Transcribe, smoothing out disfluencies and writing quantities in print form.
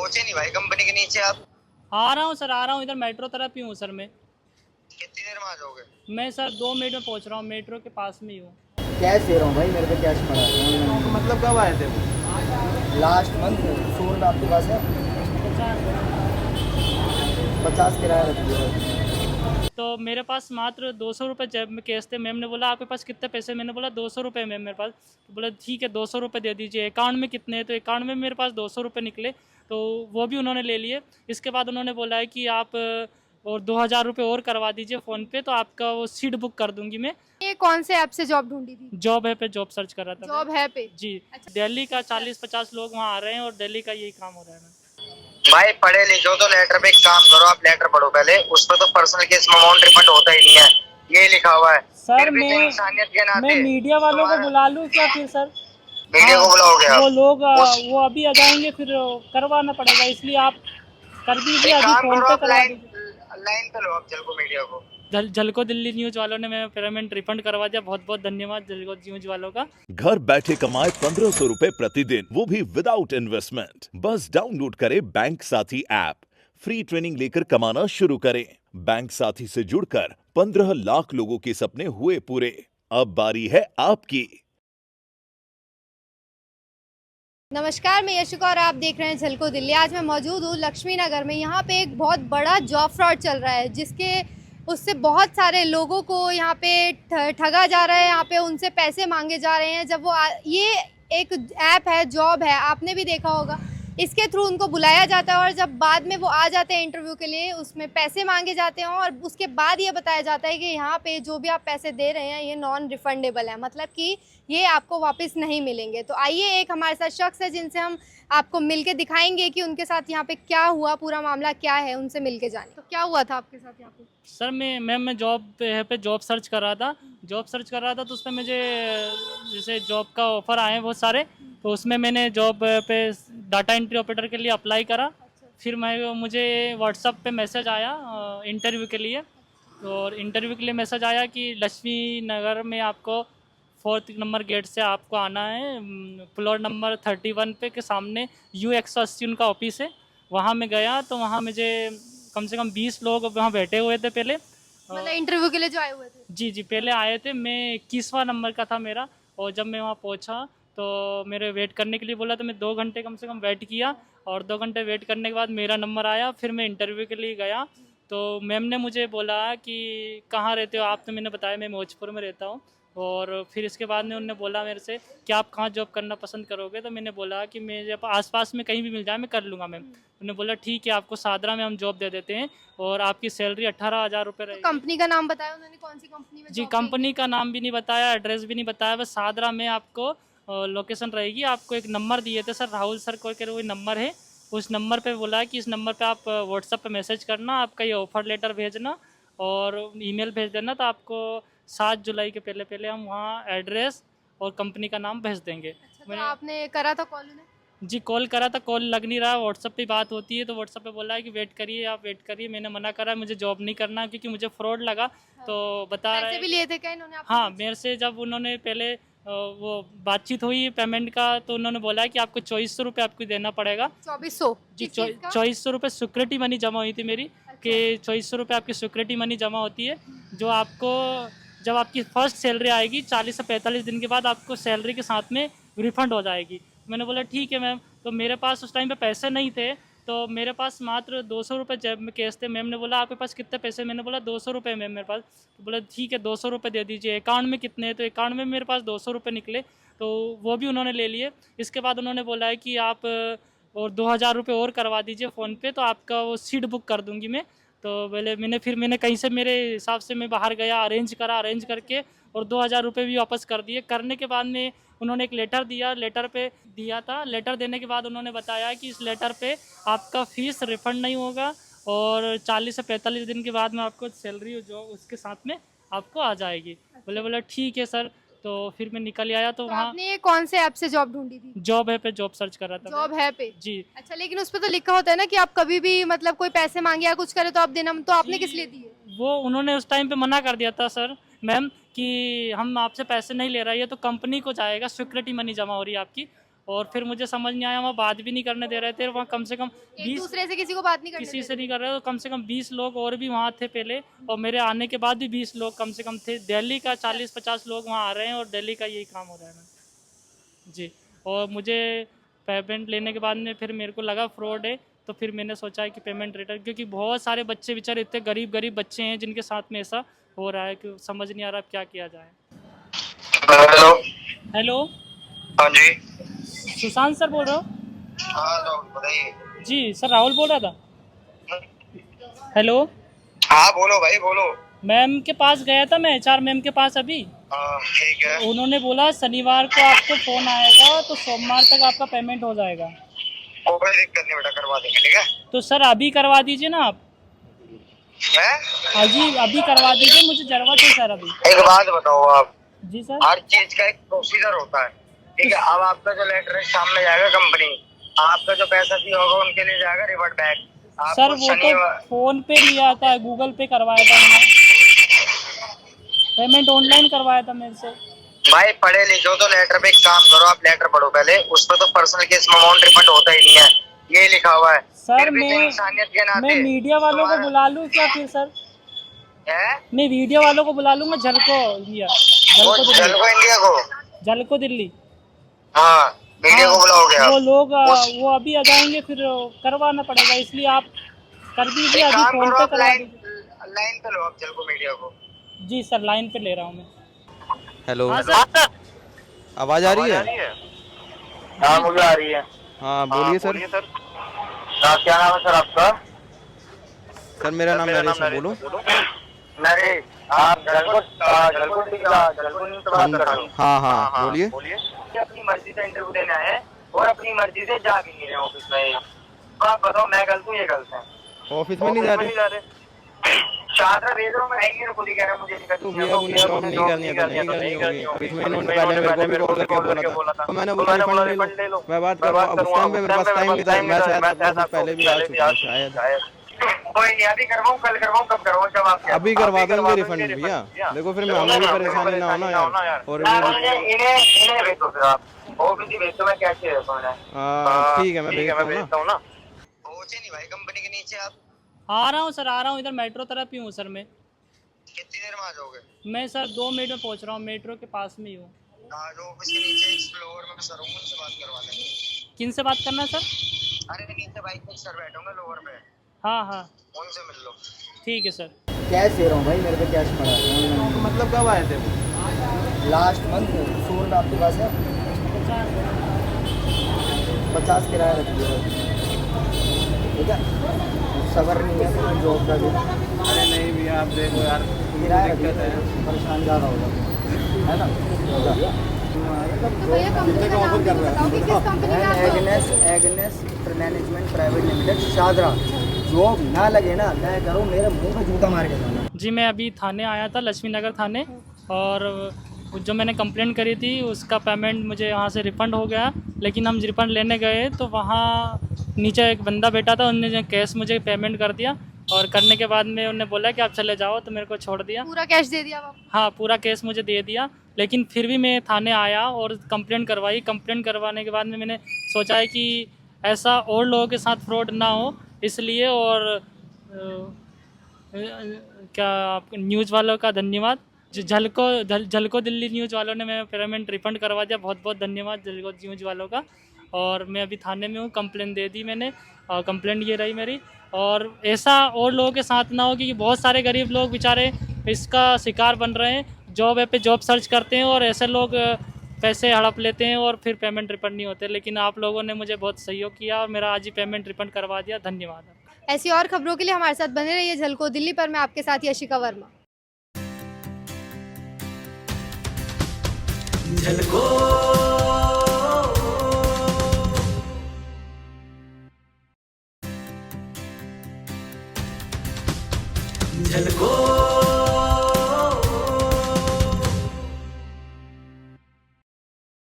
पहुंचे नहीं भाई कंपनी के नीचे आप? आ रहा हूँ सर, आ रहा हूँ, इधर मेट्रो तरफ ही हूँ सर मैं। कितनी देर में आ जाओगे? मैं सर 2 मिनट में पहुँच रहा हूँ, मेट्रो के पास में ही हूँ। कैश दे रहा हूँ भाई, मेरे पे कैश पड़ा है। तो मतलब कब आए थे वो? लास्ट मंथ शोरूम आपके पास है, 50 किराया रख दिया। तो मेरे पास मात्र 200 रुपये जेब में कैश थे। मैम ने बोला आपके पास कितने पैसे? मैंने बोला 200 रुपये मैम मेरे पास। तो बोला ठीक है 200 रुपये दे दीजिए। अकाउंट में कितने हैं? तो अकाउंट में मेरे पास 200 रुपये निकले, तो वो भी उन्होंने ले लिए। इसके बाद उन्होंने बोला है कि आप और 2000 रुपये और करवा दीजिए फ़ोन पे, तो आपका वो सीट बुक कर दूंगी मैं। ये कौन से ऐप से जॉब ढूंढी थी? जॉब है पे जॉब सर्च कर रहा था जॉब है पे? जी। अच्छा। दिल्ली का 40-50 लोग वहाँ आ रहे हैं और दिल्ली का यही काम हो रहा है मैम। भाई पढ़े लिखे हो तो लेटर पे एक काम करो, आप लेटर पढ़ो पहले। उस पर तो पर्सनल केस में अमाउंट रिफंड होता ही नहीं है, ये लिखा हुआ है। सर फिर भी तो मैं इंसानियत के नाते मैं मीडिया वालों को बुला लूँ क्या फिर सर? मीडिया हाँ, को बुलाओगे आप? वो लोग वो अभी आ जाएंगे, फिर करवाना पड़ेगा, इसलिए आप कर दीजिए, एक अभी काम फ़ोन करो, पे आप करवा लाइन दीजिए। लाइन पे लो आप, चल को मीडिया को। झलको दिल्ली न्यूज़ वालों ने मैं पेमेंट रिफंड करवा दिया। बहुत बहुत धन्यवाद झलको न्यूज़ वालों का। घर बैठे कमाए 1500 रुपए प्रतिदिन, वो भी विदाउट इन्वेस्टमेंट। बस डाउनलोड करें बैंक साथी ऐप, फ्री ट्रेनिंग लेकर कमाना शुरू करें। बैंक साथी से जुड़कर 15 लाख लोगों के सपने हुए पूरे। अब बारी है आपकी। नमस्कार, मैं यशिका और आप देख रहे हैं झलको दिल्ली। आज मैं मौजूद हूँ लक्ष्मी नगर में। यहाँ पे एक बहुत बड़ा जॉब फ्रॉड चल रहा है, जिसके उससे बहुत सारे लोगों को यहाँ पे ठगा जा रहा है। यहाँ पे उनसे पैसे मांगे जा रहे हैं। जब वो ये एक ऐप है, जॉब है, आपने भी देखा होगा। इसके थ्रू उनको बुलाया जाता है और जब बाद में वो आ जाते हैं इंटरव्यू के लिए, उसमें पैसे मांगे जाते हैं और उसके बाद ये बताया जाता है कि यहाँ पे जो भी आप पैसे दे रहे हैं ये नॉन रिफंडेबल है, मतलब कि ये आपको वापस नहीं मिलेंगे। तो आइए, एक हमारे साथ शख्स है जिनसे हम आपको मिलके दिखाएंगे कि उनके साथ यहाँ पे क्या हुआ, पूरा मामला क्या है, उनसे मिलके जाने। तो क्या हुआ था आपके साथ यहाँ पे? सर मैं जॉब पे जॉब सर्च कर रहा था। तो उसमें मुझे जैसे जॉब का ऑफ़र आए बहुत सारे, तो उसमें मैंने जॉब पे डाटा एंट्री ऑपरेटर के लिए अप्लाई करा। फिर मुझे व्हाट्सएप पे मैसेज आया इंटरव्यू के लिए। और इंटरव्यू के लिए मैसेज आया कि लक्ष्मी नगर में आपको 4th नंबर गेट से आपको आना है, फ्लोर नंबर 31 पे के सामने U180 उनका ऑफिस है। वहाँ मैं गया तो वहाँ मुझे कम से कम 20 लोग वहाँ बैठे हुए थे पहले। मतलब इंटरव्यू के लिए जो आए हुए थे? जी जी, पहले आए थे। मैं 21वां नंबर का था मेरा। और जब मैं वहाँ पहुँचा तो मेरे वेट करने के लिए बोला, तो मैं 2 घंटे कम से कम वेट किया। और 2 घंटे वेट करने के बाद मेरा नंबर आया। फिर मैं इंटरव्यू के लिए गया तो मैम ने मुझे बोला कि कहाँ रहते हो आप? तो मैंने बताया मैं मौजपुर में रहता हूँ। और फिर इसके बाद में उन्होंने बोला मेरे से कि आप कहाँ जॉब करना पसंद करोगे? तो मैंने बोला कि मैं आसपास में कहीं भी मिल जाए मैं कर लूँगा मैम। उन्होंने बोला ठीक है, आपको सादरा में हम जॉब दे देते हैं और आपकी सैलरी 18,000 रुपये रहेगी। कंपनी का नाम बताया उन्होंने? कौन सी कंपनी में जी, जॉब कंपनी का नाम भी नहीं बताया, एड्रेस भी नहीं बताया, बस सादरा में आपको लोकेशन रहेगी। आपको एक नंबर दिए थे सर, राहुल सर को कोई नंबर है, उस नंबर पे बोला कि इस नंबर पे आप व्हाट्सएप पे मैसेज करना, आपका ये ऑफ़र लेटर भेजना और ईमेल भेज देना, तो आपको 7 जुलाई के पहले पहले हम वहाँ एड्रेस और कंपनी का नाम भेज देंगे। अच्छा, तो आपने करा था कॉल उन्हें? जी, कॉल करा था, कॉल लग नहीं रहा। व्हाट्सएप पे बात होती है तो व्हाट्सएप पे बोला है कि वेट करिए, आप वेट करिए। मैंने मना करा, मुझे जॉब नहीं करना क्योंकि मुझे फ्रॉड लगा। तो बता रहा पैसे है भी लिए थे क्या इन्होंने आपसे? हाँ, मेरे से जब उन्होंने पहले वो बातचीत हुई पेमेंट का, तो उन्होंने बोला है कि आपको 2400 रुपये आपको देना पड़ेगा। 2400? जी, किस चीज़ का? 2400 रुपये सिक्योरिटी मनी जमा हुई थी मेरी, कि 2400 रुपये आपकी सिक्योरिटी मनी जमा होती है, जो आपको जब आपकी फ़र्स्ट सैलरी आएगी 40 से 45 दिन के बाद आपको सैलरी के साथ में रिफ़ंड हो जाएगी। मैंने बोला ठीक है मैम। तो मेरे पास उस टाइम पे पैसे नहीं थे, तो मेरे पास मात्र 200 रुपये जेब में कैश थे। मैम ने बोला आपके पास कितने पैसे? मैंने बोला 200 रुपये मैम मेरे पास। तो बोला ठीक है 200 रुपये दे दीजिए। अकाउंट में कितने हैं? तो अकाउंट में मेरे पास 200 रुपये निकले, तो वो भी उन्होंने ले लिए। इसके बाद उन्होंने बोला है कि आप और 2000 रुपये और करवा दीजिए फ़ोन पे, तो आपका वो सीट बुक कर दूँगी मैं। तो पहले मैंने कहीं से मेरे हिसाब से मैं बाहर गया, अरेंज करके और 2000 रुपये भी वापस कर दिए। करने के बाद में उन्होंने एक लेटर दिया, लेटर पे दिया था। लेटर देने के बाद उन्होंने बताया कि इस लेटर पे आपका फ़ीस रिफ़ंड नहीं होगा और 40 से 45 दिन के बाद में आपको सैलरी जो उसके साथ में आपको आ जाएगी। बोला ठीक है सर। तो फिर मैं निकल आया तो तो वहाँ आपने ये कौन से ऐप से जॉब ढूंढी थी? जॉब है पे जॉब सर्च कर रहा था जॉब है पे? जी। अच्छा, लेकिन उस पे तो लिखा होता है ना कि आप कभी भी मतलब कोई पैसे मांगे या कुछ करे तो आप देना, तो आपने किस लिए दिए? वो उन्होंने उस टाइम पे मना कर दिया था सर मैम कि हम आपसे पैसे नहीं ले रहे, ये तो कंपनी को जाएगा, सिक्योरिटी मनी जमा हो रही है आपकी। और फिर मुझे समझ नहीं आया, वहाँ बात भी नहीं करने दे रहे थे। वहाँ कम से कम एक 20 दूसरे से किसी को बात नहीं करने किसी देते? से नहीं कर रहे, तो कम से कम 20 लोग और भी वहाँ थे पहले, और मेरे आने के बाद भी 20 लोग कम से कम थे। दिल्ली का 40-50 लोग वहाँ आ रहे हैं और दिल्ली का यही काम हो रहा है जी। और मुझे पेमेंट लेने के बाद में फिर मेरे को लगा फ्रॉड है, तो फिर मैंने सोचा है कि पेमेंट रिटर्न, क्योंकि बहुत सारे बच्चे बेचारे इतने गरीब गरीब बच्चे हैं जिनके साथ में ऐसा हो रहा है कि समझ नहीं आ रहा अब क्या किया जाए। हेलो। हेलो, हाँ जी। सुशांत सर बोल रहे हो? हाँ तो बताइए। जी सर, राहुल बोल रहा था। हेलो, हाँ बोलो भाई बोलो। मैम के पास गया था मैं, HR मैम के पास अभी। हाँ ठीक है। उन्होंने बोला शनिवार को आपको फोन आएगा, तो सोमवार तक आपका पेमेंट हो जाएगा। कोई दिक्कत नहीं बेटा, करवा देंगे ठीक है। तो सर अभी करवा दीजिए ना आप। हैं? अजी अभी करवा दीजिए, मुझे जरूरत है सर अभी। एक बात बताओ आप, जी सर। हर चीज का एक प्रोसीजर होता है ठीक है। अब आपका जो लेटर है सामने जाएगा कंपनी, आपका जो पैसा दिया होगा उनके लिए जाएगा रिवर्ट बैक। सर वो तो फोन पे लिया था, गूगल पे करवाया था मैंने, पेमेंट ऑनलाइन करवाया था मेरे से। भाई पढ़े लिखे हो तो लेटर पे एक काम करो, आप लेटर पढ़ो पहले, उस पर तो पर्सनल केस में अमाउंट रिफंड होता ही नहीं है, ये लिखा हुआ है। सर फिर भी तो इंसानियत के नाते मैं मीडिया वालों को बुला लूँ क्या फिर सर? है? मैं वीडियो वालों को बुला लूंगा, झलको इंडिया, वो झलको इंडिया को, झलको दिल्ली। हाँ मीडिया को बुलाओगे आप? वो लोग वो अभी आ जाएंगे, फिर करवाना पड़ेगा, इसलिए आप कर दीजिए अभी, काम फोन करो पे आप, करवा दीजिए। लाइन पे लो आप झलको मीडिया को। जी सर, लाइन पे ले रहा हूँ मैं। हेलो, हाँ सर। आवाज आ रही है? हाँ मुझे आ रही है। हाँ बोलिए सर। क्या नाम है सर आपका? सर मेरा नाम नरेश है, बोलो। नरेश, आप झलको न्यूज़ से बात कर रहे हो? हाँ हाँ बोलिए। अपनी मर्जी से इंटरव्यू देने आए हैं और अपनी मर्जी से जा भी नहीं रहे ऑफिस में। तो आप बताओ मैं गलत हूँ ये गलत है? ऑफिस में नहीं जा रहे? छात्रा भेज रहा हूँ मैं, आएंगे खुद ही कह रहा हूँ मुझे तो भैया वो जॉब नहीं करनी है तो नहीं करनी होगी। अभी इन्होंने पहले मेरे को भी कॉल करके बोला था, तो मैंने बोला रिफंड ले लो, मैं बात करूँगा। उस टाइम पे मेरे पास टाइम नहीं था, मैं शायद पहले भी आ चुका हूँ शायद। कोई नहीं, अभी करवाऊँ, कल करवाऊँ, कब करवाऊँ, जब आप अभी करवा देंगे रिफंड भैया। देखो फिर हमें भी परेशानी ना होना यार। और इन्हें भेज दो फिर आप, वो भी भेज दो, मैं कैसे भेजता हूँ? ठीक है मैं भेजता हूँ ना। पहुँचे नहीं भाई कंपनी के नीचे आप? आ रहा हूँ सर, आ रहा हूँ, इधर मेट्रो तरफ ही हूँ सर मैं। कितनी देर में आ जाओगे? मैं सर 2 मिनट में पहुँच रहा हूँ, मेट्रो के पास में ही हूँ। हाँ जो ऑफिस के नीचे एक फ्लोर में सर हूँ, उनसे बात करवा देंगे। किन से बात करना है सर? अरे नीचे बाइक पे सर बैठे होंगे लोअर पे, हाँ हाँ उनसे मिल लो। ठीक है सर। कैश दे रहा हूँ भाई, मेरे पे कैश पड़ा है। तो मतलब कब आए थे वो? लास्ट मंथ 100 रुपये आपके पास है? 50 किराया रख दिया ठीक है। सबर नहीं है तो जॉब का भी। अरे नहीं भैया आप देखो यार, किराया दिक्कत है। परेशान ज़्यादा होगा है ना। तो भैया कंपनी का नाम भी बताओ कि किस कंपनी में आप Agnes management private limited Shahdara. Job ना लगे ना, मैं करूँ मेरे मुंह पे जूता मार के जाना। जी मैं अभी थाने आया था, लक्ष्मी नगर थाने, और जो मैंने कंप्लेंट करी थी उसका पेमेंट मुझे वहाँ से रिफ़ंड हो गया। लेकिन हम रिफ़ंड लेने गए तो वहाँ नीचे एक बंदा बैठा था, उनने कैश मुझे पेमेंट कर दिया, और करने के बाद में उन्होंने बोला कि आप चले जाओ, तो मेरे को छोड़ दिया। पूरा कैश दे दिया आप? हाँ पूरा कैश मुझे दे दिया। लेकिन फिर भी मैं थाने आया और कंप्लेंट करवाई। कंप्लेंट करवाने के बाद में मैंने सोचा है कि ऐसा और लोगों के साथ फ्रॉड ना हो, इसलिए। और क्या आप न्यूज़ वालों का धन्यवाद, झलको दिल्ली न्यूज़ वालों ने मेरा पेमेंट रिफ़ंड करवा दिया, बहुत बहुत धन्यवाद झलको न्यूज़ वालों का। और मैं अभी थाने में हूँ, कंप्लेंट दे दी मैंने, और कंप्लेंट ये रही मेरी। और ऐसा और लोगों के साथ ना हो, क्योंकि बहुत सारे गरीब लोग बेचारे इसका शिकार बन रहे हैं। जॉब ऐप पे जॉब सर्च करते हैं और ऐसे लोग पैसे हड़प लेते हैं और फिर पेमेंट रिफंड नहीं होते। लेकिन आप लोगों ने मुझे बहुत सहयोग किया और मेरा आज ही पेमेंट रिफंड करवा दिया, धन्यवाद। ऐसी और खबरों के लिए हमारे साथ बने रहिए झलको दिल्ली पर। मैं आपके साथ यशिका वर्मा। झलको